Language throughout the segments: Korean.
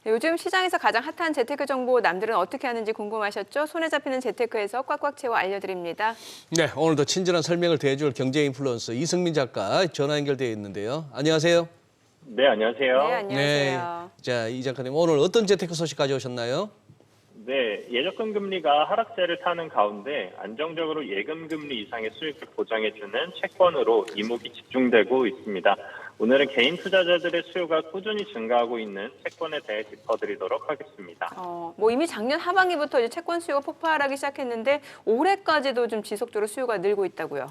네, 요즘 시장에서 가장 핫한 재테크 정보 남들은 어떻게 하는지 궁금하셨죠? 손에 잡히는 재테크에서 꽉꽉 채워 알려드립니다. 네, 오늘도 친절한 설명을 대해줄 경제 인플루언서 이승민 작가 전화 연결되어 있는데요. 안녕하세요. 네, 네, 안녕하세요. 네, 안녕하세요. 자, 이 작가님 오늘 어떤 재테크 소식 가져오셨나요? 네, 예적금 금리가 하락세를 타는 가운데 안정적으로 예금 금리 이상의 수익을 보장해주는 채권으로 이목이 집중되고 있습니다. 오늘은 개인 투자자들의 수요가 꾸준히 증가하고 있는 채권에 대해 짚어드리도록 하겠습니다. 뭐 이미 작년 하반기부터 이제 채권 수요가 폭발하기 시작했는데 올해까지도 좀 지속적으로 수요가 늘고 있다고요.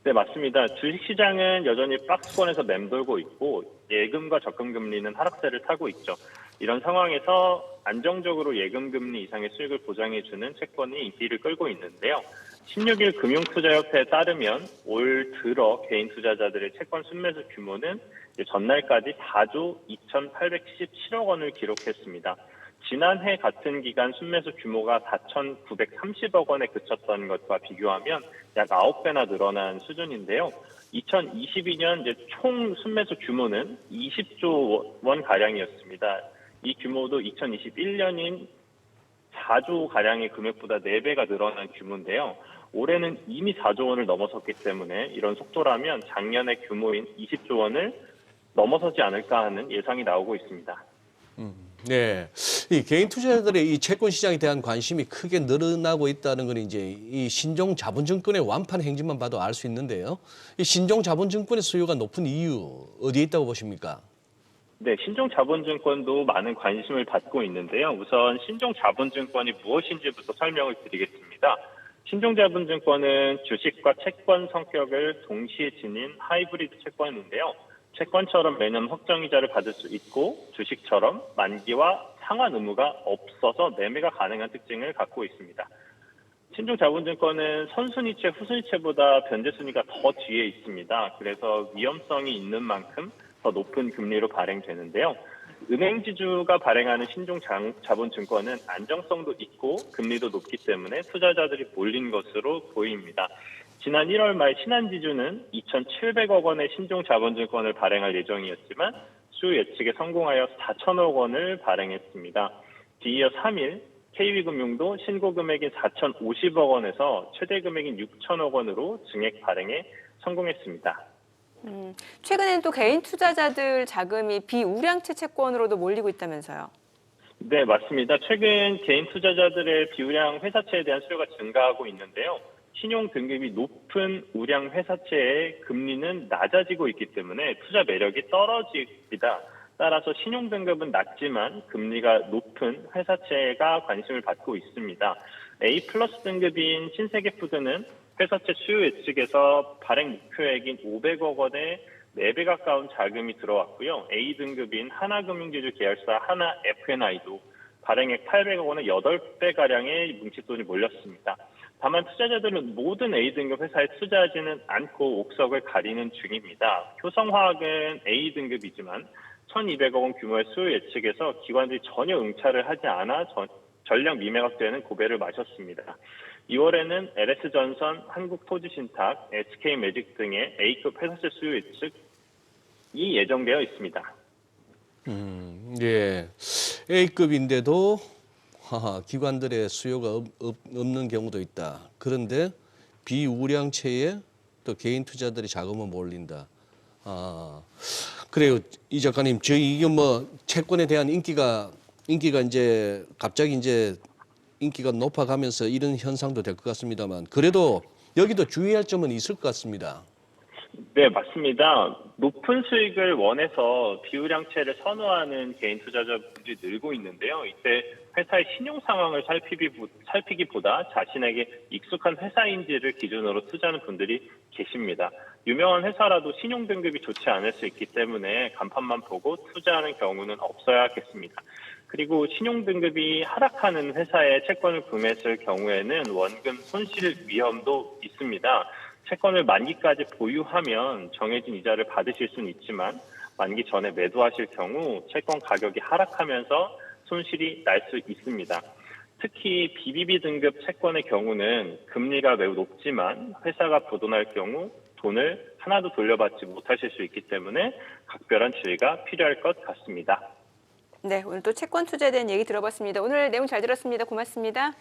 네, 맞습니다. 주식시장은 여전히 박스권에서 맴돌고 있고 예금과 적금 금리는 하락세를 타고 있죠. 이런 상황에서 안정적으로 예금 금리 이상의 수익을 보장해주는 채권이 인기를 끌고 있는데요. 16일 금융투자협회에 따르면 올 들어 개인 투자자들의 채권 순매수 규모는 전날까지 4조 2,817억 원을 기록했습니다. 지난해 같은 기간 순매수 규모가 4,930억 원에 그쳤던 것과 비교하면 약 9배나 늘어난 수준인데요. 2022년 총 순매수 규모는 20조 원 가량이었습니다. 이 규모도 2021년인 4조 가량의 금액보다 4배가 늘어난 규모인데요. 올해는 이미 4조 원을 넘어섰기 때문에 이런 속도라면 작년의 규모인 20조 원을 넘어서지 않을까 하는 예상이 나오고 있습니다. 네, 이 개인 투자자들의 이 채권 시장에 대한 관심이 크게 늘어나고 있다는 건 이제 이 신종 자본증권의 완판 행진만 봐도 알 수 있는데요. 이 신종 자본증권의 수요가 높은 이유 어디에 있다고 보십니까? 네, 신종자본증권도 많은 관심을 받고 있는데요. 우선 신종자본증권이 무엇인지부터 설명을 드리겠습니다. 신종자본증권은 주식과 채권 성격을 동시에 지닌 하이브리드 채권인데요. 채권처럼 매년 확정이자를 받을 수 있고 주식처럼 만기와 상환 의무가 없어서 매매가 가능한 특징을 갖고 있습니다. 신종자본증권은 선순위채, 후순위채보다 변제순위가 더 뒤에 있습니다. 그래서 위험성이 있는 만큼 더 높은 금리로 발행되는데요. 은행지주가 발행하는 신종자본증권은 안정성도 있고 금리도 높기 때문에 투자자들이 몰린 것으로 보입니다. 지난 1월 말 신한지주는 2,700억 원의 신종자본증권을 발행할 예정이었지만 수요 예측에 성공하여 4천억 원을 발행했습니다. 뒤이어 3일 KB금융도 신고 금액인 4,050억 원에서 최대 금액인 6천억 원으로 증액 발행에 성공했습니다. 최근엔 또 개인 투자자들 자금이 비우량채 채권으로도 몰리고 있다면서요. 네, 맞습니다. 최근 개인 투자자들의 비우량 회사채에 대한 수요가 증가하고 있는데요. 신용 등급이 높은 우량 회사채의 금리는 낮아지고 있기 때문에 투자 매력이 떨어집니다. 따라서 신용 등급은 낮지만 금리가 높은 회사채가 관심을 받고 있습니다. A 플러스 등급인 신세계푸드는 회사채 수요 예측에서 발행 목표액인 500억 원의 4배 가까운 자금이 들어왔고요. A 등급인 하나금융지주 계열사 하나 F&I도 발행액 800억 원의 8배가량의 뭉칫돈이 몰렸습니다. 다만 투자자들은 모든 A 등급 회사에 투자하지는 않고 옥석을 가리는 중입니다. 효성화학은 A 등급이지만 1,200억 원 규모의 수요 예측에서 기관들이 전혀 응찰을 하지 않아 전량 미매각되는 고배를 마셨습니다. 2월에는 LS전선, 한국토지신탁, SK매직 등의 A급 회사채 수요 예측이 예정되어 있습니다. 예, A급인데도 기관들의 수요가 없는 경우도 있다. 그런데 비우량채에 또 개인 투자들이 자금을 몰린다. 그래요, 이 작가님, 저희 이게 뭐 채권에 대한 인기가 이제 갑자기 이제 인기가 높아가면서 이런 현상도 될 것 같습니다만 그래도 여기도 주의할 점은 있을 것 같습니다. 네, 맞습니다. 높은 수익을 원해서 비우량채를 선호하는 개인 투자자분들이 늘고 있는데요. 이때 회사의 신용 상황을 살피기보다 자신에게 익숙한 회사인지를 기준으로 투자하는 분들이 계십니다. 유명한 회사라도 신용 등급이 좋지 않을 수 있기 때문에 간판만 보고 투자하는 경우는 없어야겠습니다. 그리고 신용 등급이 하락하는 회사의 채권을 구매했을 경우에는 원금 손실 위험도 있습니다. 채권을 만기까지 보유하면 정해진 이자를 받으실 수는 있지만 만기 전에 매도하실 경우 채권 가격이 하락하면서 손실이 날 수 있습니다. 특히 BBB 등급 채권의 경우는 금리가 매우 높지만 회사가 부도날 경우 돈을 하나도 돌려받지 못하실 수 있기 때문에 각별한 주의가 필요할 것 같습니다. 네, 오늘 또 채권 투자에 대한 얘기 들어봤습니다. 오늘 내용 잘 들었습니다. 고맙습니다.